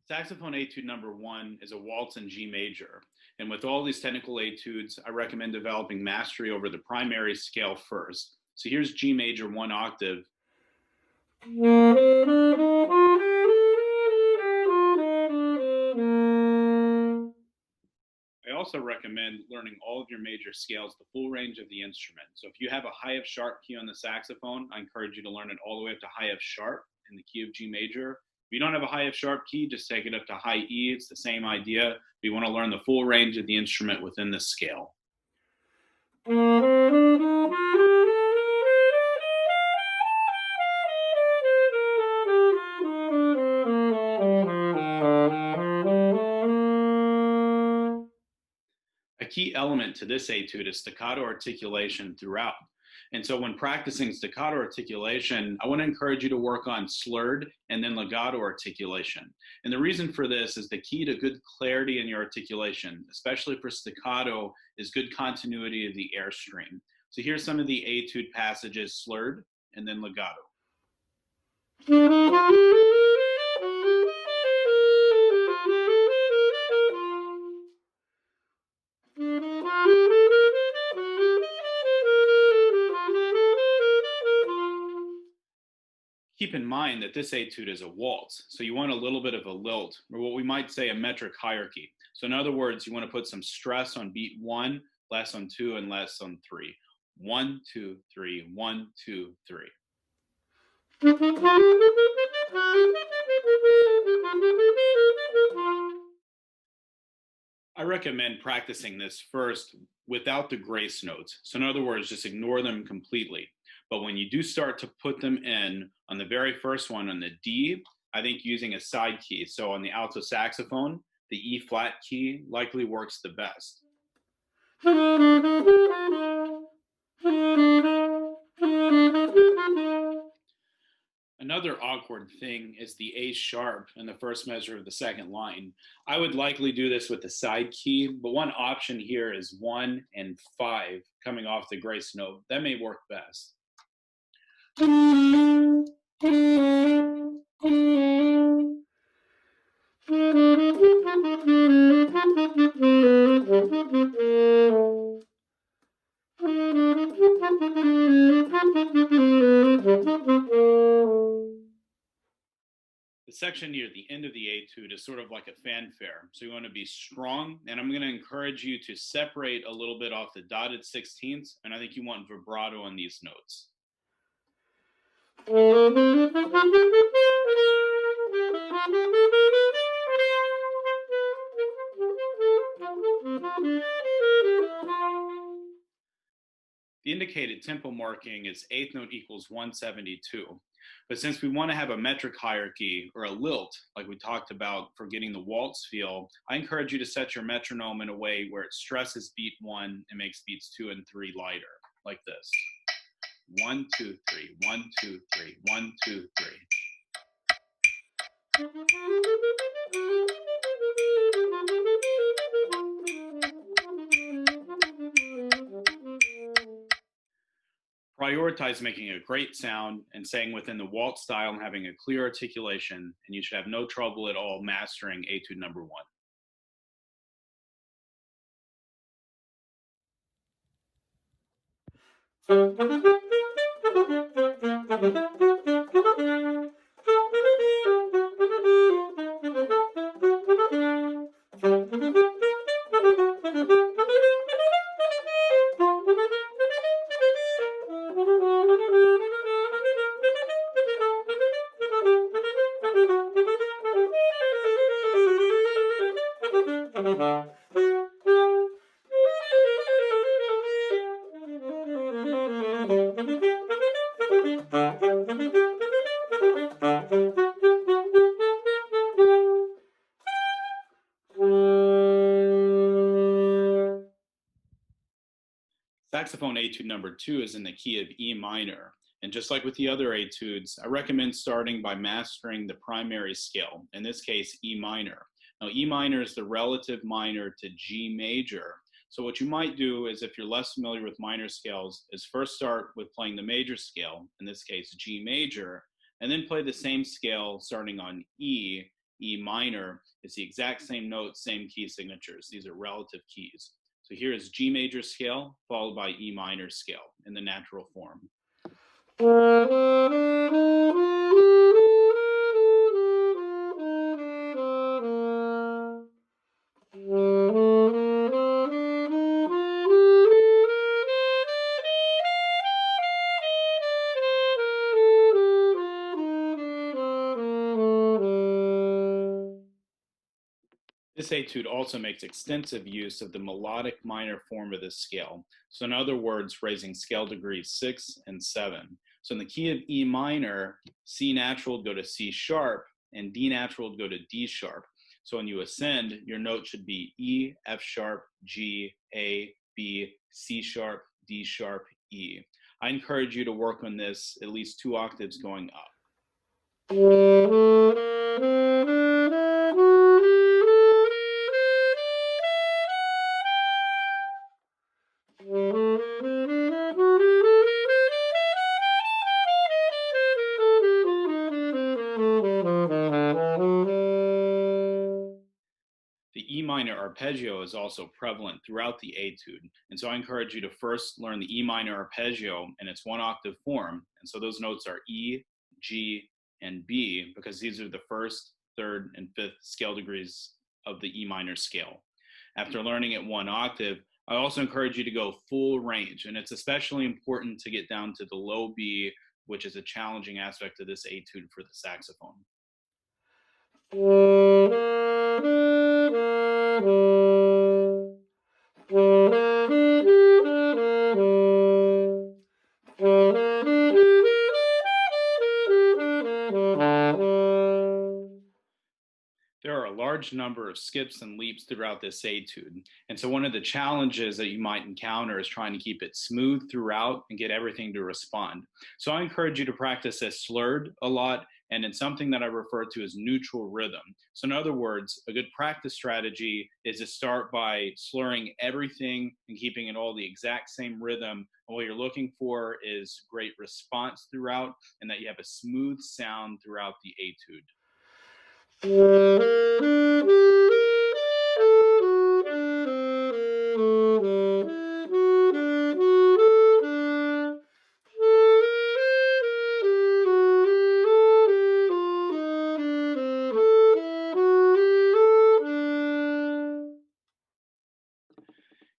Saxophone etude number 1 is a waltz in G major. And with all these technical etudes, I recommend developing mastery over the primary scale first. So here's G major 1 octave. I also recommend learning all of your major scales, the full range of the instrument. So if you have a high F sharp key on the saxophone, I encourage you to learn it all the way up to high F sharp in the key of G major. If you don't have a high F sharp key, just take it up to high E. It's the same idea. We want to learn the full range of the instrument within this scale. A key element to this etude is staccato articulation throughout. And so when practicing staccato articulation, I want to encourage you to work on slurred and then legato articulation. And the reason for this is the key to good clarity in your articulation, especially for staccato, is good continuity of the airstream. So here's some of the etude passages, slurred and then legato. Keep in mind that this etude is a waltz, so you want a little bit of a lilt, or what we might say a metric hierarchy. So in other words, you want to put some stress on beat 1, less on 2, and less on 3. 1, 2, 3, 1, 2, 3. I recommend practicing this first without the grace notes. So in other words, just ignore them completely. But when you do start to put them in, on the very first one, on the D, I think using a side key. So on the alto saxophone, the E flat key likely works the best. Another awkward thing is the A sharp in the first measure of the second line. I would likely do this with the side key, but one option here is 1 and 5 coming off the grace note. That may work best. The section near the end of the etude is sort of like a fanfare. So you want to be strong, and I'm going to encourage you to separate a little bit off the dotted 16ths, and I think you want vibrato on these notes. The indicated tempo marking is eighth note equals 172. But since we want to have a metric hierarchy or a lilt, like we talked about for getting the waltz feel, I encourage you to set your metronome in a way where it stresses beat 1 and makes beats 2 and 3 lighter, like this. 1, 2, 3, 1, 2, 3, 1, 2, 3. Prioritize making a great sound and staying within the waltz style and having a clear articulation, and you should have no trouble at all mastering etude number 1. saxophone etude number 2 is in the key of E minor. And just like with the other etudes, I recommend starting by mastering the primary scale, in this case, E minor. Now, E minor is the relative minor to G major. So what you might do is, if you're less familiar with minor scales, is first start with playing the major scale, in this case, G major, and then play the same scale starting on E, E minor. It's the exact same notes, same key signatures. These are relative keys. So here is G major scale followed by E minor scale in the natural form. This etude also makes extensive use of the melodic minor form of this scale. So in other words, raising scale degrees 6 and 7. So in the key of E minor, C natural would go to C sharp and D natural would go to D sharp. So when you ascend, your note should be E, F sharp, G, A, B, C sharp, D sharp, E. I encourage you to work on this at least 2 octaves going up. The E minor arpeggio is also prevalent throughout the etude. And so I encourage you to first learn the E minor arpeggio in its 1 octave form. And so those notes are E, G, and B, because these are the first, third, and fifth scale degrees of the E minor scale. After learning it 1 octave, I also encourage you to go full range. And it's especially important to get down to the low B, which is a challenging aspect of this etude for the saxophone. There are a large number of skips and leaps throughout this etude. And so one of the challenges that you might encounter is trying to keep it smooth throughout and get everything to respond. So I encourage you to practice this slurred a lot and in something that I refer to as neutral rhythm. So in other words, a good practice strategy is to start by slurring everything and keeping it all the exact same rhythm. And what you're looking for is great response throughout and that you have a smooth sound throughout the etude. You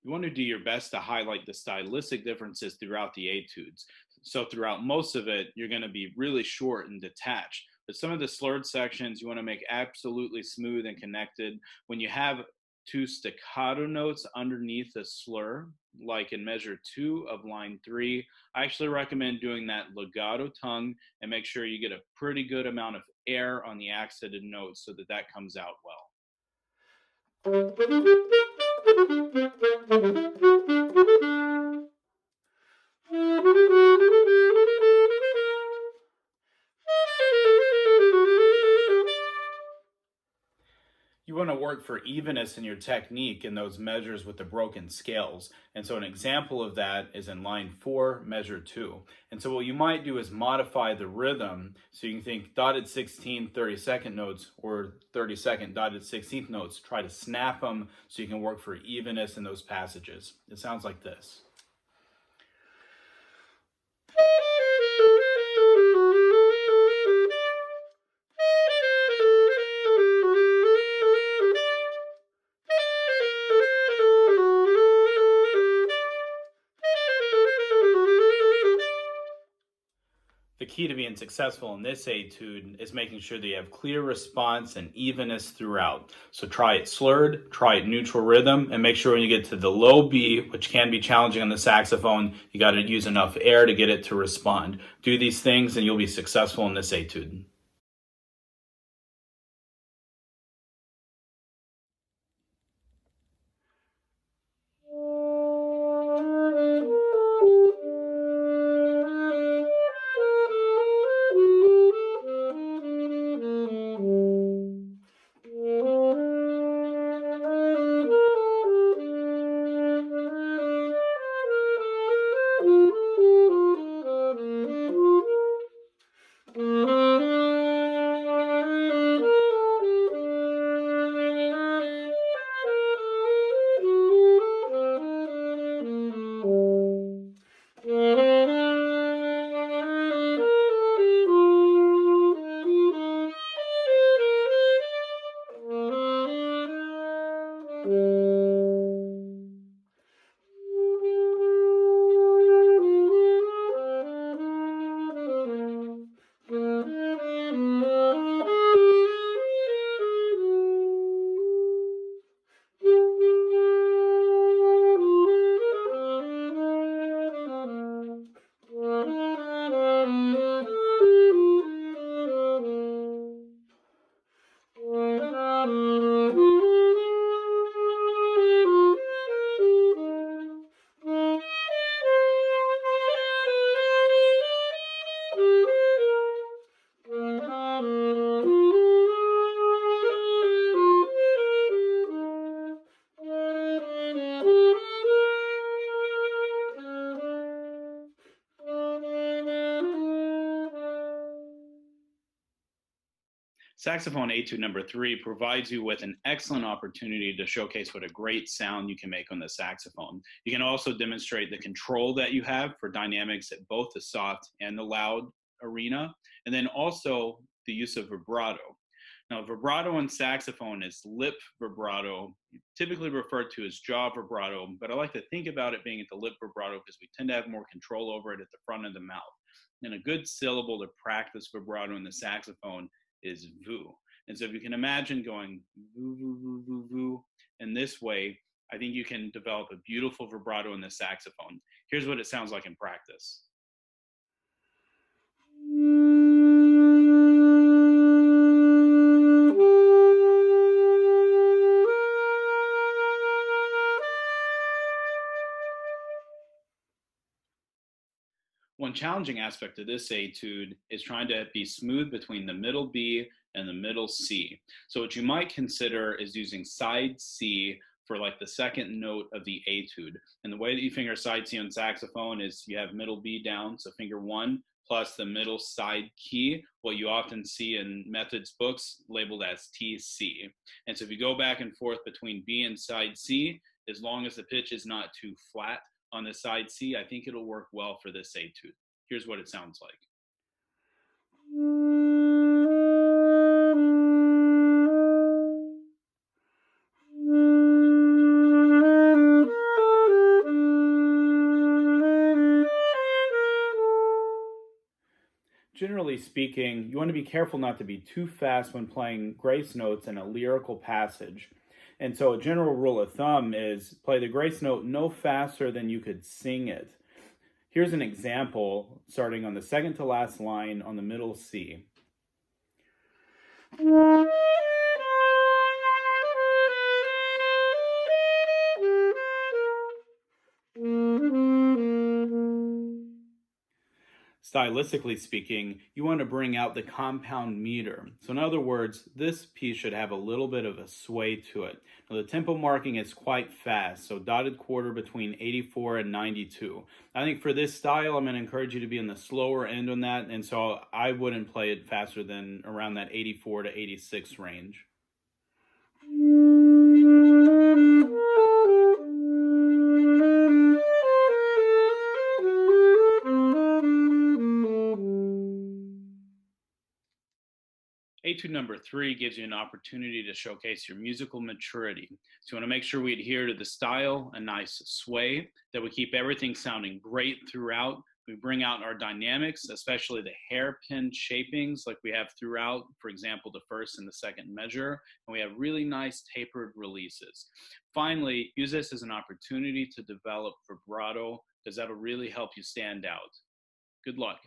want to do your best to highlight the stylistic differences throughout the etudes. So throughout most of it, you're going to be really short and detached. But some of the slurred sections you want to make absolutely smooth and connected. When you have 2 staccato notes underneath a slur, like in measure 2 of line 3, I actually recommend doing that legato tongue and make sure you get a pretty good amount of air on the accented notes so that that comes out well. You want to work for evenness in your technique in those measures with the broken scales. And so an example of that is in line 4, measure 2. And so what you might do is modify the rhythm. So you can think dotted 16 32nd notes or 32nd dotted 16th notes. Try to snap them so you can work for evenness in those passages. It sounds like this. The key to being successful in this etude is making sure that you have clear response and evenness throughout. So try it slurred, try it neutral rhythm, and make sure when you get to the low B, which can be challenging on the saxophone, you got to use enough air to get it to respond. Do these things and you'll be successful in this etude. Saxophone Etude number 3 provides you with an excellent opportunity to showcase what a great sound you can make on the saxophone. You can also demonstrate the control that you have for dynamics at both the soft and the loud arena, and then also the use of vibrato. Now, vibrato in saxophone is lip vibrato, typically referred to as jaw vibrato, but I like to think about it being at the lip vibrato because we tend to have more control over it at the front of the mouth. And a good syllable to practice vibrato in the saxophone is vu. And so if you can imagine going vu, vu, vu, vu, vu, in this way, I think you can develop a beautiful vibrato in the saxophone. Here's what it sounds like in practice. One challenging aspect of this etude is trying to be smooth between the middle B and the middle C. So what you might consider is using side C for like the second note of the etude. And the way that you finger side C on saxophone is you have middle B down, so finger 1 plus the middle side key, what you often see in methods books labeled as TC. And so if you go back and forth between B and side C, as long as the pitch is not too flat on the side C, I think it'll work well for this etude. Here's what it sounds like. Generally speaking, you want to be careful not to be too fast when playing grace notes in a lyrical passage. And so a general rule of thumb is play the grace note no faster than you could sing it. Here's an example starting on the second to last line on the middle C. Stylistically speaking, you want to bring out the compound meter. So in other words, this piece should have a little bit of a sway to it. Now the tempo marking is quite fast, so dotted quarter between 84 and 92. I think for this style, I'm going to encourage you to be in the slower end on that, and so I wouldn't play it faster than around that 84 to 86 range. Etude number 3 gives you an opportunity to showcase your musical maturity. So you want to make sure we adhere to the style, a nice sway, that we keep everything sounding great throughout. We bring out our dynamics, especially the hairpin shapings like we have throughout, for example, the first and the second measure, and we have really nice tapered releases. Finally, use this as an opportunity to develop vibrato because that'll really help you stand out. Good luck.